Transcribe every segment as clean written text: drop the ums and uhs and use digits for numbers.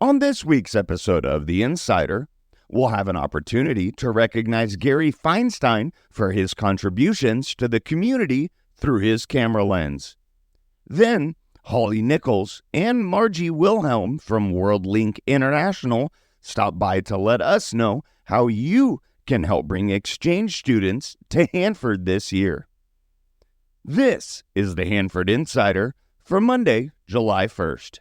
On this week's episode of The Insider, we'll have an opportunity to recognize Gary Feinstein for his contributions to the community through his camera lens. Then, Holly Nichols and Margie Wilhem from WorldLink International stop by to let us know how you can help bring exchange students to Hanford this year. This is the Hanford Insider for Monday, July 1st.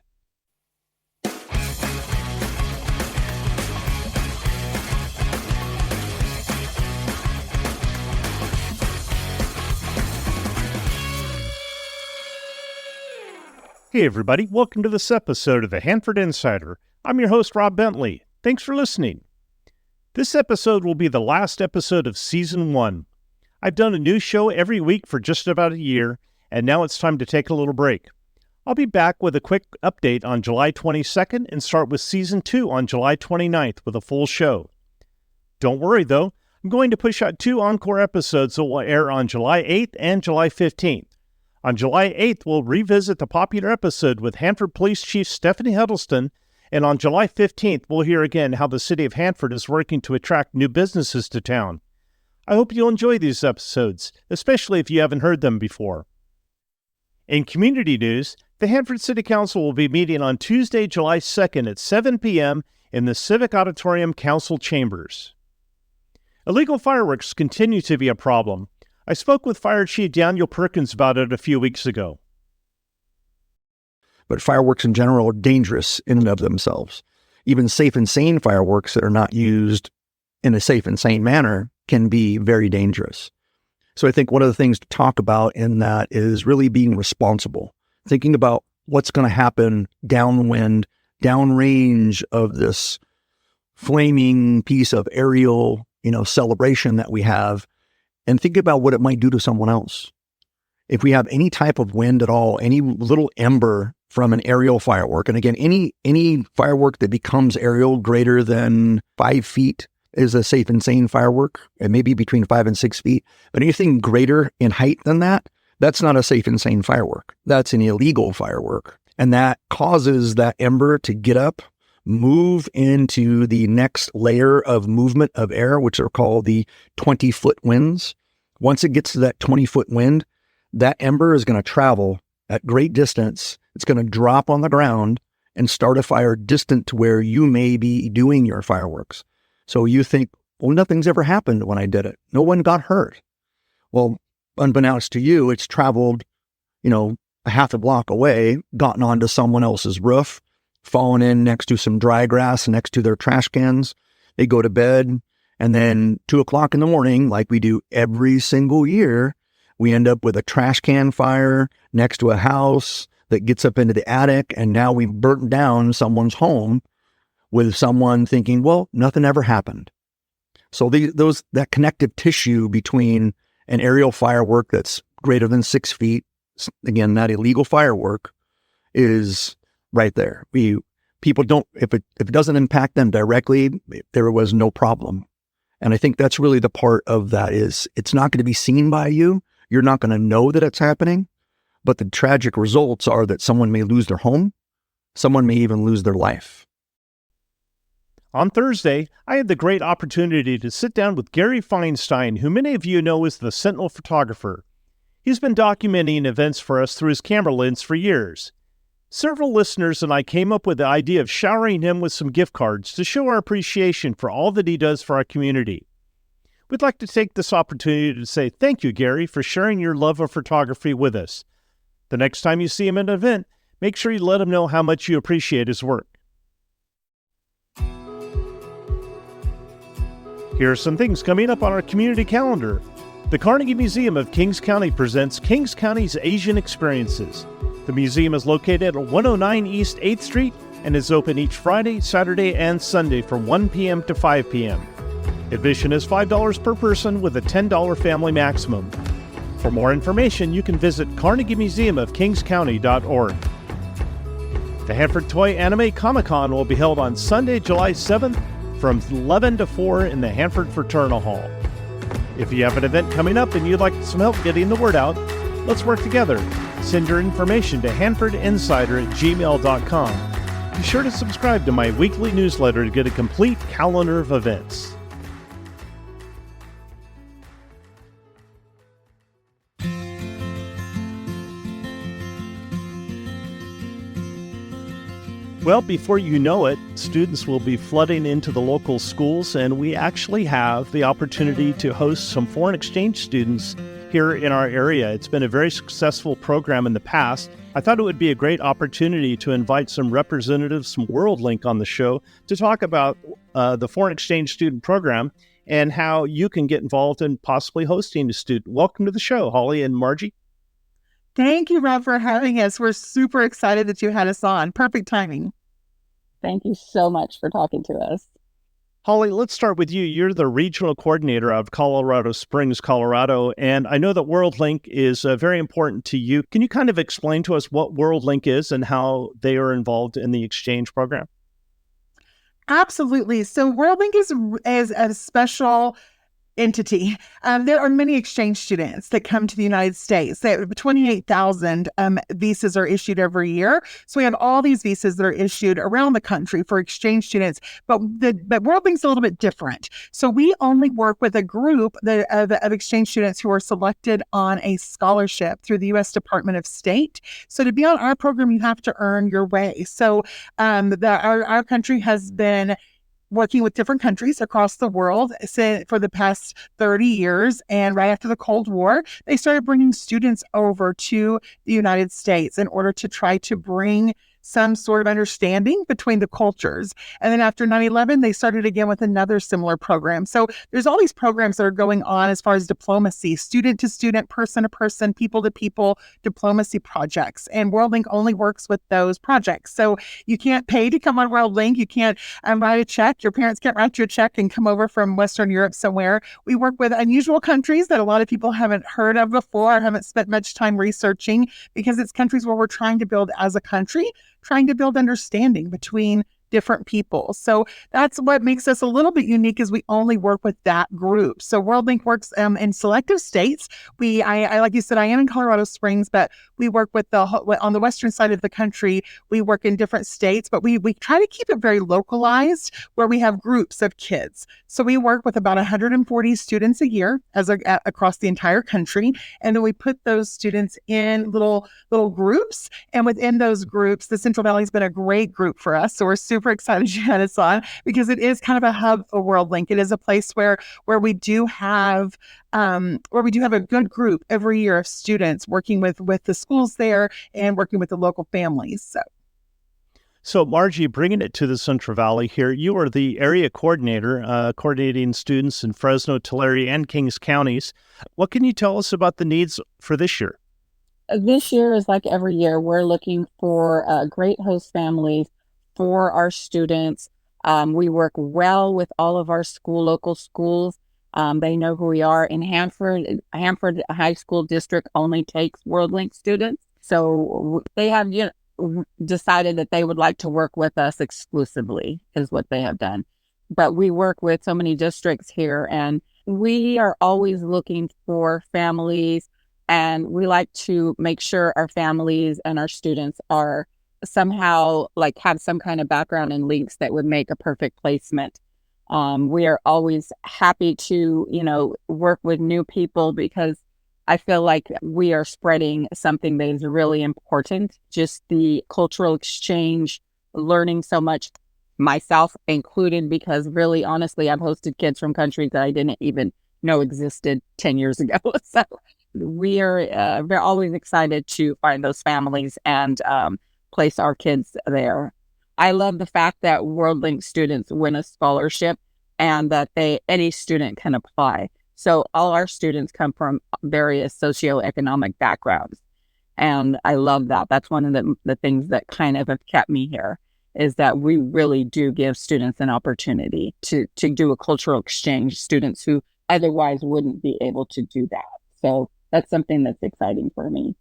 Hey everybody, welcome to this episode of the Hanford Insider. I'm your host, Rob Bentley. Thanks for listening. This episode will be the last episode of Season 1. I've done a new show every week for just about a year, and now it's time to take a little break. I'll be back with a quick update on July 22nd and start with Season 2 on July 29th with a full show. Don't worry though, I'm going to push out 2 encore episodes that will air on July 8th and July 15th. On July 8th, we'll revisit the popular episode with Hanford Police Chief Stephanie Huddleston, and on July 15th, we'll hear again how the city of Hanford is working to attract new businesses to town. I hope you'll enjoy these episodes, especially if you haven't heard them before. In community news, the Hanford City Council will be meeting on Tuesday, July 2nd at 7 p.m. in the Civic Auditorium Council Chambers. Illegal fireworks continue to be a problem. I spoke with Fire Chief Daniel Perkins about it a few weeks ago. But fireworks in general are dangerous in and of themselves. Even safe and sane fireworks that are not used in a safe and sane manner can be very dangerous. So I think one of the things to talk about in that is really being responsible, thinking about what's going to happen downwind, downrange of this flaming piece of aerial, celebration that we have, and think about what it might do to someone else. If we have any type of wind at all, any little ember from an aerial firework, and again, any firework that becomes aerial greater than 5 feet is a safe and sane firework, and maybe between 5 and 6 feet. But anything greater in height than that, that's not a safe and sane firework. That's an illegal firework. And that causes that ember to get up, move into the next layer of movement of air, which are called the 20-foot winds. Once it gets to that 20-foot wind, that ember is going to travel at great distance. It's going to drop on the ground and start a fire distant to where you may be doing your fireworks. So you think, well, nothing's ever happened when I did it. No one got hurt. Well, unbeknownst to you, it's traveled, a half a block away, gotten onto someone else's roof, fallen in next to some dry grass next to their trash cans. They go to bed, and then 2 o'clock in the morning, like we do every single year, we end up with a trash can fire next to a house that gets up into the attic, and now we've burnt down someone's home with someone thinking, well, nothing ever happened. So that connective tissue between an aerial firework that's greater than 6 feet, again, that illegal firework, is right there. People don't, if it doesn't impact them directly, there was no problem. And I think that's really the part of that is it's not going to be seen by you. You're not going to know that it's happening, but the tragic results are that someone may lose their home. Someone may even lose their life. On Thursday, I had the great opportunity to sit down with Gary Feinstein, who many of you know as the Sentinel photographer. He's been documenting events for us through his camera lens for years. Several listeners and I came up with the idea of showering him with some gift cards to show our appreciation for all that he does for our community. We'd like to take this opportunity to say thank you, Gary, for sharing your love of photography with us. The next time you see him at an event, make sure you let him know how much you appreciate his work. Here are some things coming up on our community calendar. The Carnegie Museum of Kings County presents Kings County's Asian Experiences. The museum is located at 109 East 8th Street and is open each Friday, Saturday, and Sunday from 1 p.m. to 5 p.m. Admission is $5 per person with a $10 family maximum. For more information, you can visit carnegiemuseumofkingscounty.org. The Hanford Toy Anime Comic-Con will be held on Sunday, July 7th from 11 to 4 in the Hanford Fraternal Hall. If you have an event coming up and you'd like some help getting the word out, let's work together. Send your information to hanfordinsider@gmail.com. Be sure to subscribe to my weekly newsletter to get a complete calendar of events. Well, before you know it, students will be flooding into the local schools, and we actually have the opportunity to host some foreign exchange students here in our area. It's been a very successful program in the past. I thought it would be a great opportunity to invite some representatives from WorldLink on the show to talk about the foreign exchange student program and how you can get involved in possibly hosting a student. Welcome to the show, Holly and Margie. Thank you, Rob, for having us. We're super excited that you had us on. Perfect timing. Thank you so much for talking to us. Holly, let's start with you. You're the regional coordinator of Colorado Springs, Colorado, and I know that WorldLink is very important to you. Can you kind of explain to us what WorldLink is and how they are involved in the exchange program? Absolutely. So WorldLink is a special entity. There are many exchange students that come to the United States. 28,000 visas are issued every year. So we have all these visas that are issued around the country for exchange students, but WorldLink's a little bit different. So we only work with a group of exchange students who are selected on a scholarship through the U.S. Department of State. So to be on our program, you have to earn your way. So our country has been working with different countries across the world for the past 30 years. And right after the Cold War, they started bringing students over to the United States in order to try to bring some sort of understanding between the cultures. And then after 9/11, they started again with another similar program. So there's all these programs that are going on as far as diplomacy, student to student, person to person, people to people diplomacy projects. And WorldLink only works with those projects. So you can't pay to come on WorldLink. You can't write a check. Your parents can't write you a check and come over from Western Europe somewhere. We work with unusual countries that a lot of people haven't heard of before, or haven't spent much time researching, because it's countries where we're trying to build as a country, trying to build understanding between different people. So that's what makes us a little bit unique, is we only work with that group. So WorldLink works in selective states. I like you said, I am in Colorado Springs, but we work with on the western side of the country. We work in different states, but we try to keep it very localized, where we have groups of kids. So we work with about 140 students a year across the entire country. And then we put those students in little groups. And within those groups, the Central Valley has been a great group for us. So we're super excited you had us on, because it is kind of a hub for WorldLink. It is a place where we do have a good group every year of students working with the schools there and working with the local families. So Margie, bringing it to the Central Valley here, you are the area coordinator, coordinating students in Fresno, Tulare, and Kings counties. What can you tell us about the needs for this year? This year is like every year. We're looking for great host families for our students. We work well with all of our local schools. They know who we are. In Hanford High School District only takes WorldLink students. So they have decided that they would like to work with us exclusively, is what they have done. But we work with so many districts here, and we are always looking for families, and we like to make sure our families and our students are somehow have some kind of background and links that would make a perfect placement. We are always happy to, work with new people, because I feel like we are spreading something that is really important. Just the cultural exchange, learning so much, myself included, because really, honestly, I've hosted kids from countries that I didn't even know existed 10 years ago. So we're always excited to find those families and place our kids there. I love the fact that WorldLink students win a scholarship and that any student can apply. So all our students come from various socioeconomic backgrounds. And I love that. That's one of the things that kind of have kept me here, is that we really do give students an opportunity to do a cultural exchange, students who otherwise wouldn't be able to do that. So that's something that's exciting for me.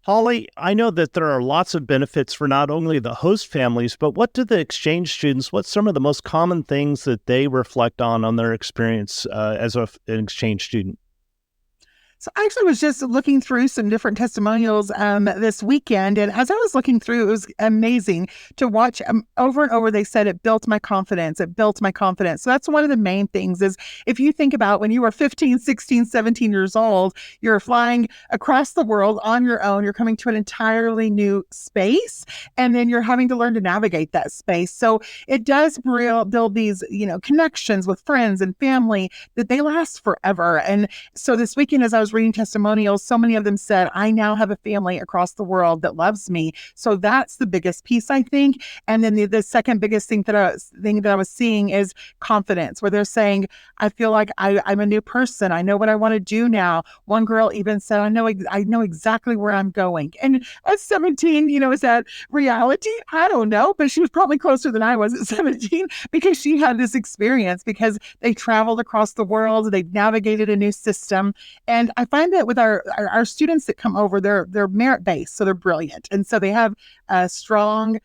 Holly, I know that there are lots of benefits for not only the host families, but what do the exchange students, what's some of the most common things that they reflect on their experience as an exchange student? So I actually was just looking through some different testimonials this weekend. And as I was looking through, it was amazing to watch over and over. They said it built my confidence. It built my confidence. So that's one of the main things is if you think about when you were 15, 16, 17 years old, you're flying across the world on your own. You're coming to an entirely new space. And then you're having to learn to navigate that space. So it does build these, connections with friends and family that they last forever. And so this weekend, as I was reading testimonials, so many of them said, I now have a family across the world that loves me. So that's the biggest piece, I think. And then the second biggest thing that I was seeing is confidence, where they're saying, I feel like I'm a new person. I know what I want to do now. One girl even said, I know exactly where I'm going. And at 17, is that reality? I don't know, but she was probably closer than I was at 17 because she had this experience because they traveled across the world. They navigated a new system. And I find that with our students that come over, they're merit-based, so they're brilliant. And so they have a strong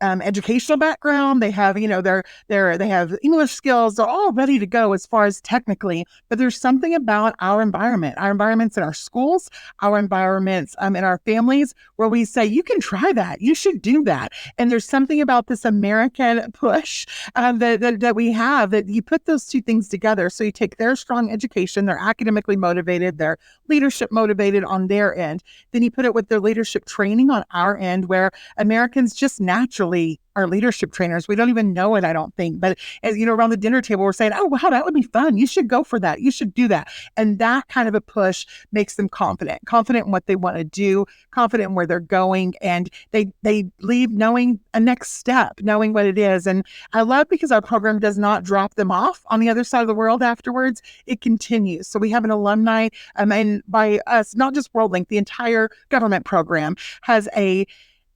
educational background. They have, they have English skills. They're all ready to go as far as technically, but there's something about our environments in our schools, our environments in our families where we say, you can try that. You should do that. And there's something about this American push that we have that you put those two things together. So you take their strong education, they're academically motivated, they're leadership motivated on their end. Then you put it with their leadership training on our end, where Americans just naturally are leadership trainers. We don't even know it, I don't think. But as around the dinner table, we're saying, oh, wow, that would be fun. You should go for that. You should do that. And that kind of a push makes them confident in what they want to do, confident in where they're going. And they leave knowing a next step, knowing what it is. And I love because our program does not drop them off on the other side of the world afterwards. It continues. So we have an alumni, and by us, not just WorldLink, the entire government program has a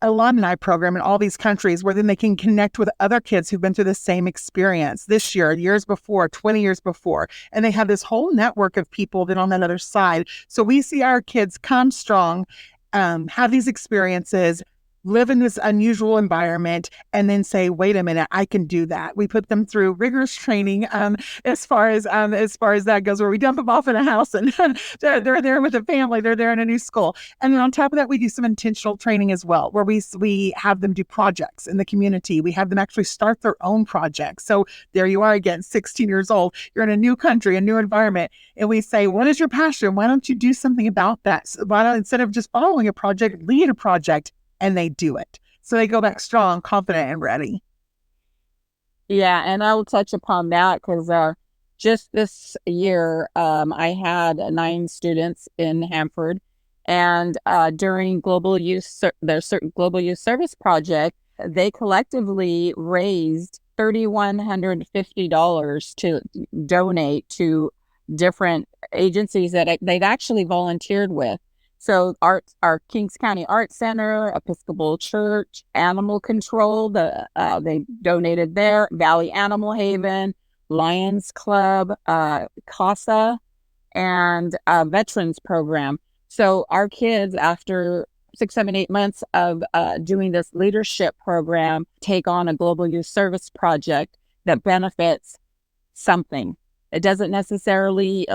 alumni program in all these countries where then they can connect with other kids who've been through the same experience this year, years before, 20 years before. And they have this whole network of people that on that other side. So we see our kids come strong, have these experiences, live in this unusual environment, and then say, wait a minute, I can do that. We put them through rigorous training as far as that goes, where we dump them off in a house and they're there with a family, they're there in a new school. And then on top of that, we do some intentional training as well, where we have them do projects in the community. We have them actually start their own projects. So there you are again, 16 years old, you're in a new country, a new environment. And we say, what is your passion? Why don't you do something about that? So why don't, instead of just following a project, lead a project? And they do it. So they go back strong, confident, and ready. Yeah, and I will touch upon that because just this year, I had 9 students in Hanford, and during their certain Global Youth Service Project, they collectively raised $3,150 to donate to different agencies that they'd actually volunteered with. So our Kings County Art Center, Episcopal Church, Animal Control, they donated there, Valley Animal Haven, Lions Club, CASA, and Veterans Program. So our kids, after 6, 7, 8 months of doing this leadership program, take on a Global Youth Service project that benefits something. It doesn't necessarily,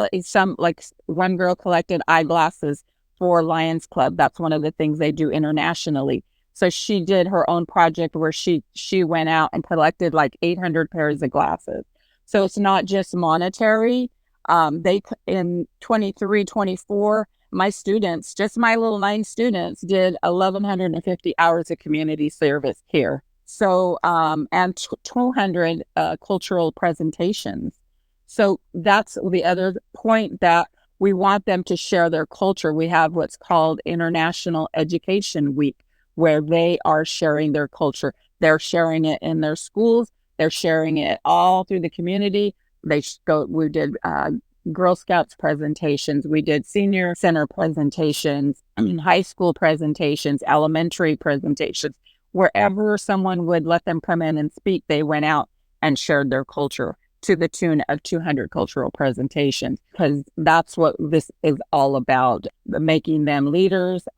like one girl collected eyeglasses for Lions Club. That's one of the things they do internationally. So she did her own project where she went out and collected like 800 pairs of glasses. So it's not just monetary. They in 23, 24, my students, just my little 9 students, did 1,150 hours of community service here. So and 200 cultural presentations. So that's the other point, that we want them to share their culture. We have what's called International Education Week, where they are sharing their culture. They're sharing it in their schools. They're sharing it all through the community. We did Girl Scouts presentations. We did senior center presentations, high school presentations, elementary presentations. Wherever someone would let them come in and speak, they went out and shared their culture to the tune of 200 cultural presentations, because that's what this is all about, making them leaders,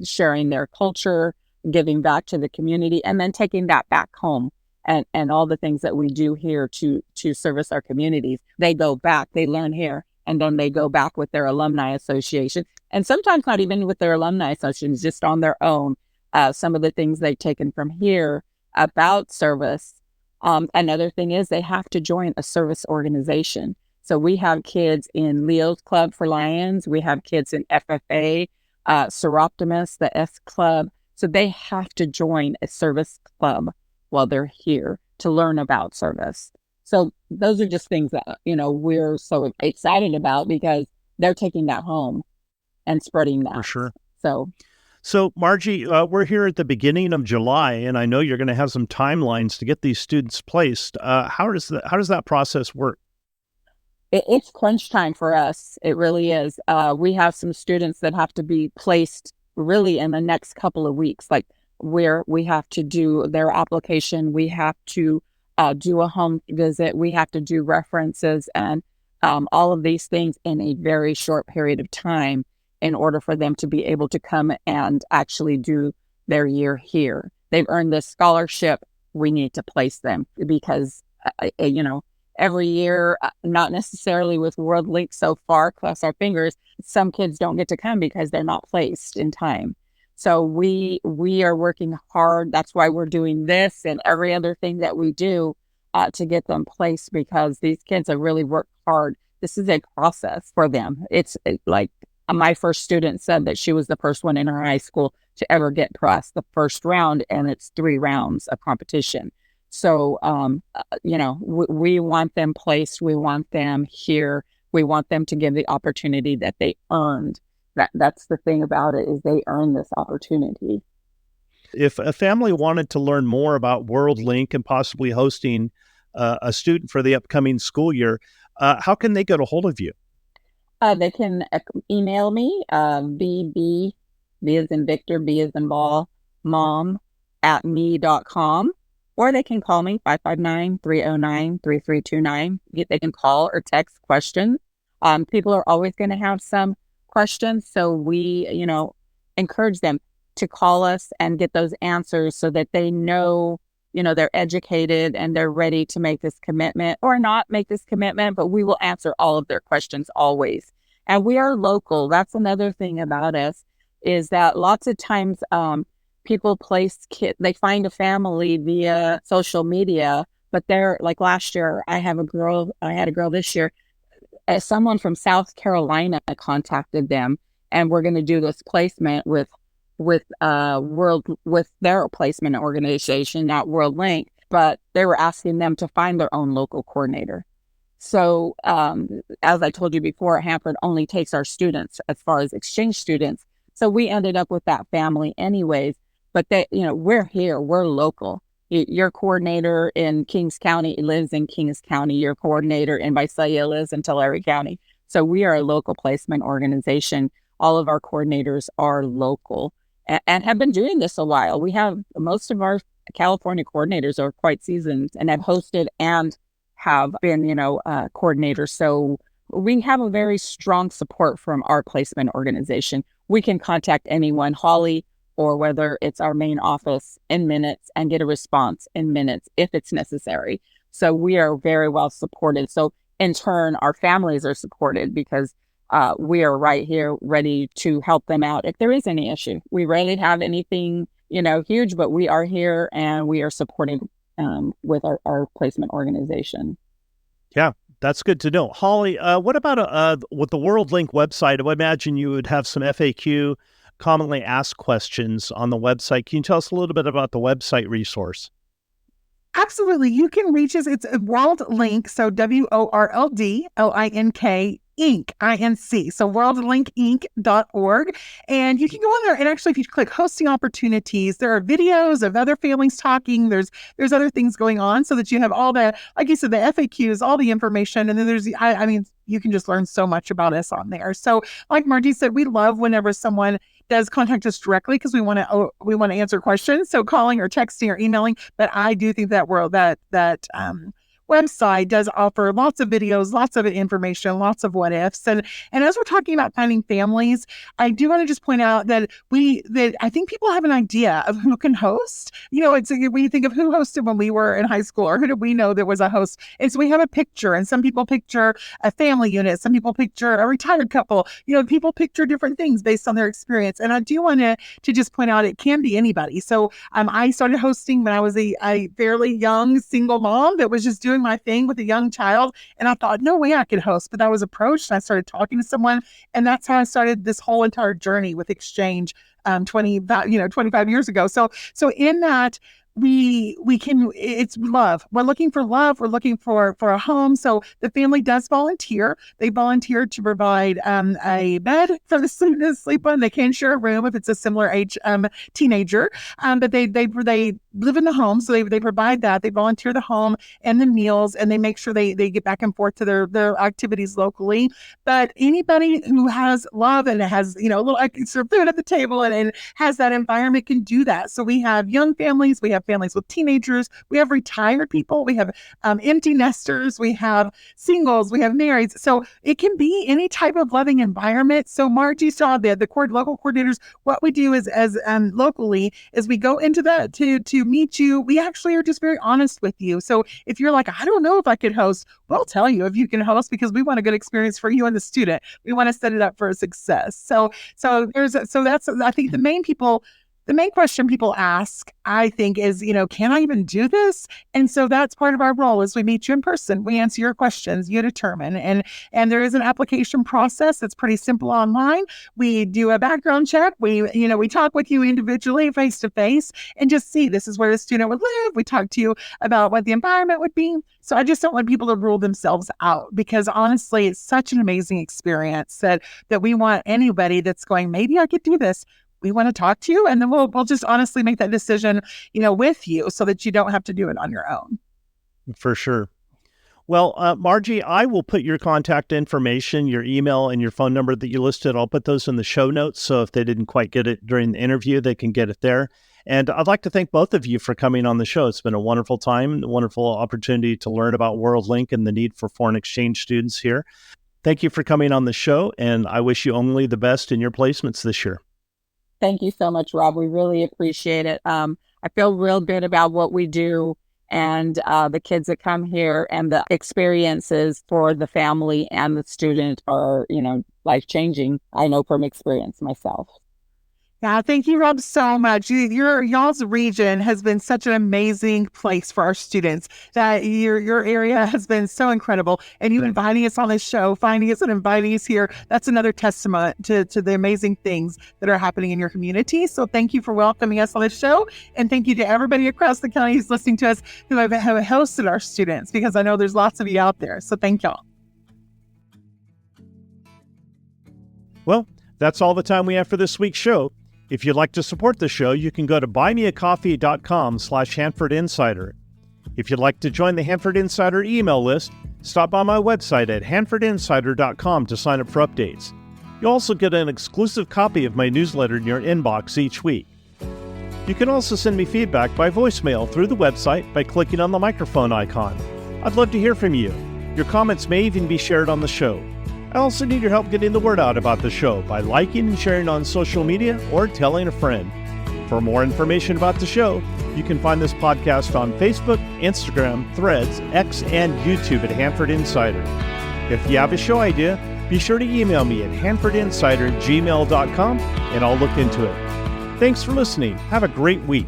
sharing their culture, giving back to the community, and then taking that back home. And all the things that we do here to service our communities, they go back, they learn here, and then they go back with their alumni association, and sometimes not even with their alumni associations, just on their own. Some of the things they've taken from here about service. Another thing is they have to join a service organization. So we have kids in Leo's Club for Lions. We have kids in FFA, Seroptimus, the S Club. So they have to join a service club while they're here to learn about service. So those are just things that, we're so excited about because they're taking that home and spreading that. For sure. So Margie, we're here at the beginning of July, and I know you're going to have some timelines to get these students placed. How does that process work? It's crunch time for us. It really is. We have some students that have to be placed really in the next couple of weeks, like where we have to do their application. We have to do a home visit. We have to do references and all of these things in a very short period of time in order for them to be able to come and actually do their year here. They've earned this scholarship. We need to place them because, every year, not necessarily with World Link so far, cross our fingers, some kids don't get to come because they're not placed in time. So we are working hard. That's why we're doing this and every other thing that we do to get them placed, because these kids have really worked hard. This is a process for them. It's like my first student said that she was the first one in her high school to ever get past the first round, and it's 3 rounds of competition. So, we want them placed. We want them here. We want them to give the opportunity that they earned. That's the thing about it, is they earn this opportunity. If a family wanted to learn more about World Link and possibly hosting a student for the upcoming school year, how can they get a hold of you? They can email me, B as in Victor, B as in ball, mom @me.com. Or they can call me, 559-309-3329. They can call or text questions. People are always going to have some questions. So we, encourage them to call us and get those answers so that they know, they're educated and they're ready to make this commitment or not make this commitment. But we will answer all of their questions always. And we are local. That's another thing about us, is that lots of times, people place kids, they find a family via social media, but they're like last year, I had a girl this year, someone from South Carolina contacted them, and we're going to do this placement with their placement organization, not World Link, but they were asking them to find their own local coordinator. So, as I told you before, Hanford only takes our students as far as exchange students. So we ended up with that family anyways. But we're here, we're local. Your coordinator in Kings County lives in Kings County. Your coordinator in Visalia lives in Tulare County. So we are a local placement organization. All of our coordinators are local and have been doing this a while. We have most of our California coordinators are quite seasoned and have hosted and have been, coordinators. So we have a very strong support from our placement organization. We can contact anyone, Holly, or whether it's our main office, in minutes, and get a response in minutes if it's necessary. So we are very well supported. So in turn, our families are supported because we are right here ready to help them out if there is any issue. We rarely have anything, huge, but we are here and we are supported with our placement organization. Yeah, that's good to know. Holly, what about with the World Link website? I would imagine you would have some FAQ, commonly asked questions on the website. Can you tell us a little bit about the website resource? Absolutely. You can reach us. It's World Link. So WORLDLINK Inc. INC. So worldlinkinc.org. And you can go on there, and actually if you click hosting opportunities, there are videos of other families talking. There's other things going on so that you have all the, like you said, the FAQs, all the information. And then there's, you can just learn so much about us on there. So like Margie said, we love whenever someone does contact us directly because we want to answer questions. So calling or texting or emailing. But I do think that website does offer lots of videos, lots of information, lots of what ifs. And as we're talking about finding families, I do want to just point out that I think people have an idea of who can host. It's when you think of who hosted when we were in high school, or who did we know there was a host. And so we have a picture, and some people picture a family unit, some people picture a retired couple. People picture different things based on their experience. And I do want to just point out it can be anybody. So I started hosting when I was a fairly young single mom that was just doing my thing with a young child. And I thought, no way I could host. But I was approached and I started talking to someone. And that's how I started this whole entire journey with Exchange 25 years ago. So in that, it's love. We're looking for love. We're looking for a home. So the family does volunteer. They volunteer to provide a bed for the student to sleep on. They can share a room if it's a similar age teenager. But they live in the home, so they provide that. They volunteer the home and the meals, and they make sure they get back and forth to their activities locally. But anybody who has love and has a little extra food at the table and has that environment can do that. So we have young families. We have families with teenagers, we have retired people, we have empty nesters, we have singles, we have marrieds. So it can be any type of loving environment. So Margie saw the local coordinators. What we do is as locally is we go into that to meet you. We actually are just very honest with you. So if you're like, I don't know if I could host, we'll tell you if you can host, because we want a good experience for you and the student. We want to set it up for a success. So that's, I think, the main question people ask, I think, is, can I even do this? And so that's part of our role is we meet you in person. We answer your questions, you determine. And there is an application process that's pretty simple online. We do a background check. We talk with you individually, face to face, and just see this is where the student would live. We talk to you about what the environment would be. So I just don't want people to rule themselves out, because honestly, it's such an amazing experience that we want anybody that's going, maybe I could do this. We want to talk to you, and then we'll just honestly make that decision, with you, so that you don't have to do it on your own. For sure. Well, Margie, I will put your contact information, your email, and your phone number that you listed. I'll put those in the show notes, so if they didn't quite get it during the interview, they can get it there. And I'd like to thank both of you for coming on the show. It's been a wonderful time, a wonderful opportunity to learn about WorldLink and the need for foreign exchange students here. Thank you for coming on the show, and I wish you only the best in your placements this year. Thank you so much, Rob. We really appreciate it. I feel real good about what we do, and the kids that come here, and the experiences for the family and the student are, life-changing. I know from experience myself. Yeah, thank you, Rob, so much. Y'all's region has been such an amazing place for our students. That your area has been so incredible, and you inviting us on this show, finding us and inviting us here, that's another testament to the amazing things that are happening in your community. So thank you for welcoming us on this show, and thank you to everybody across the county who's listening to us who have hosted our students, because I know there's lots of you out there. So thank y'all. Well, that's all the time we have for this week's show. If you'd like to support the show, you can go to buymeacoffee.com/Hanford Insider. If you'd like to join the Hanford Insider email list, stop by my website at hanfordinsider.com to sign up for updates. You'll also get an exclusive copy of my newsletter in your inbox each week. You can also send me feedback by voicemail through the website by clicking on the microphone icon. I'd love to hear from you. Your comments may even be shared on the show. I also need your help getting the word out about the show by liking and sharing on social media or telling a friend. For more information about the show, you can find this podcast on Facebook, Instagram, Threads, X, and YouTube at Hanford Insider. If you have a show idea, be sure to email me at hanfordinsider@gmail.com and I'll look into it. Thanks for listening. Have a great week.